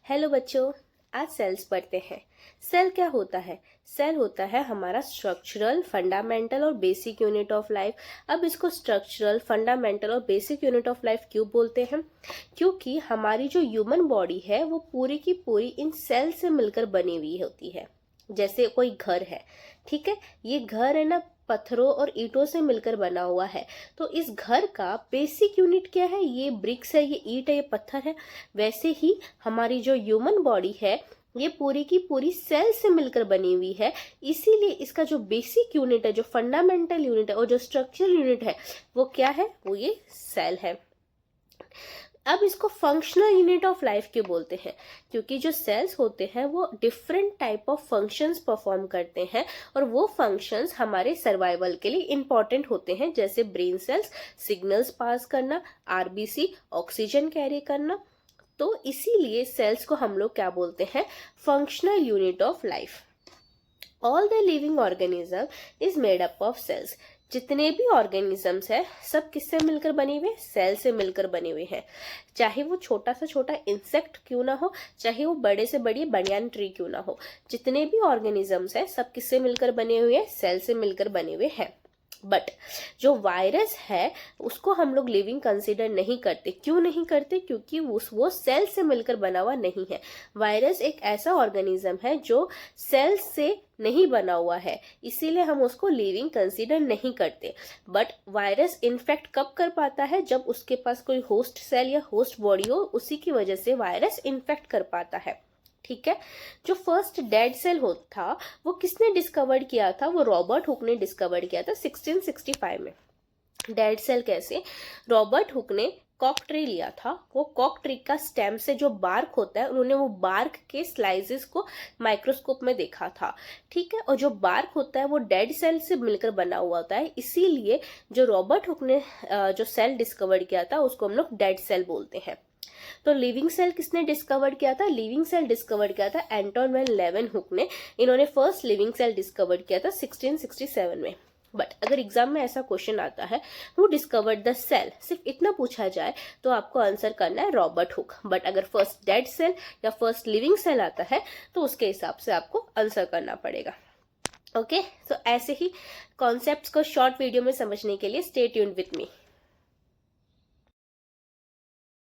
Hello बच्चों, आज sales पढ़ते हैं। सेल क्या होता है? सेल होता है हमारा स्ट्रक्चरल, फंडामेंटल और बेसिक यूनिट ऑफ लाइफ। अब इसको स्ट्रक्चरल, फंडामेंटल और बेसिक यूनिट ऑफ लाइफ क्यों बोलते हैं? क्योंकि हमारी जो ह्यूमन बॉडी है वो पूरी की पूरी इन सेल से मिलकर बनी हुई होती है। जैसे कोई घर है, ठीक है, ये घर है ना, पत्थरों और ईंटों से मिलकर बना हुआ है। तो इस घर का बेसिक यूनिट क्या है? ये ब्रिक्स है, ये ईंट है, ये पत्थर है। वैसे ही हमारी जो ह्यूमन बॉडी है ये पूरी की पूरी सेल से मिलकर बनी हुई है। इसीलिए इसका जो बेसिक यूनिट है, जो फंडामेंटल यूनिट है और जो स्ट्रक्चरल यूनिट है वो क्या है? वो ये सेल है। अब इसको फंक्शनल यूनिट ऑफ लाइफ क्यों बोलते हैं? क्योंकि जो सेल्स होते हैं वो different type of functions perform करते हैं और वो फंक्शंस हमारे सर्वाइवल के लिए इंपॉर्टेंट होते हैं। जैसे ब्रेन सेल्स सिग्नल्स पास करना, आरबीसी ऑक्सीजन कैरी करना। तो इसीलिए सेल्स को हम लोग क्या बोलते हैं? Functional unit of life. All the living organism is made up of cells. जितने भी ऑर्गेनिजम्स है सब किससे मिलकर बने हुए? सेल से मिलकर बने हुए हैं। चाहे वो छोटा से छोटा इंसेक्ट क्यों ना हो, चाहे वो बड़े से बड़ी बनियान ट्री क्यों ना हो, जितने भी ऑर्गेनिजम्स है सब किससे मिलकर बने हुए हैं? सेल से मिलकर बने हुए हैं। बट जो वायरस है उसको हम लोग लिविंग कंसीडर नहीं करते। क्यों नहीं करते? क्योंकि वो सेल से मिलकर बना हुआ नहीं है। वायरस एक ऐसा ऑर्गेनिज्म है जो सेल से नहीं बना हुआ है, इसीलिए हम उसको लिविंग कंसीडर नहीं करते। बट वायरस इन्फेक्ट कब कर पाता है? जब उसके पास कोई होस्ट सेल या होस्ट बॉडी हो, उसी की वजह से वायरस इन्फेक्ट कर पाता है। ठीक है। जो फर्स्ट डेड सेल था वो किसने डिस्कवर किया था? वो रॉबर्ट हुक ने डिस्कवर किया था 1665 में। डेड सेल कैसे? रॉबर्ट हुक ने कॉक ट्री लिया था। वो कॉक ट्री का स्टेम से जो बार्क होता है, उन्होंने वो बार्क के स्लाइसेस को माइक्रोस्कोप में देखा था। ठीक है। और जो बार्क होता है वो डेड सेल से मिलकर बना हुआ होता है, इसीलिए जो रॉबर्ट हुक ने जो सेल डिस्कवर किया था उसको हम लोग डेड सेल बोलते हैं। तो लिविंग सेल किसने डिस्कवर किया था? लिविंग सेल डिस्कवर किया था एंटोन वैन लेeuwenhoek ने। इन्होंने फर्स्ट लिविंग सेल डिस्कवर किया था 1667 में। बट अगर एग्जाम में ऐसा क्वेश्चन आता है, हु डिस्कवर्ड द सेल, सिर्फ इतना पूछा जाए तो आपको आंसर करना है रॉबर्ट हुक। बट अगर फर्स्ट डेड सेल या फर्स्ट लिविंग सेल आता है तो उसके हिसाब से आपको आंसर करना पड़ेगा। ओके, तो ऐसे ही कॉन्सेप्ट्स को शॉर्ट वीडियो में समझने के लिए स्टे ट्यून्ड विथ मी।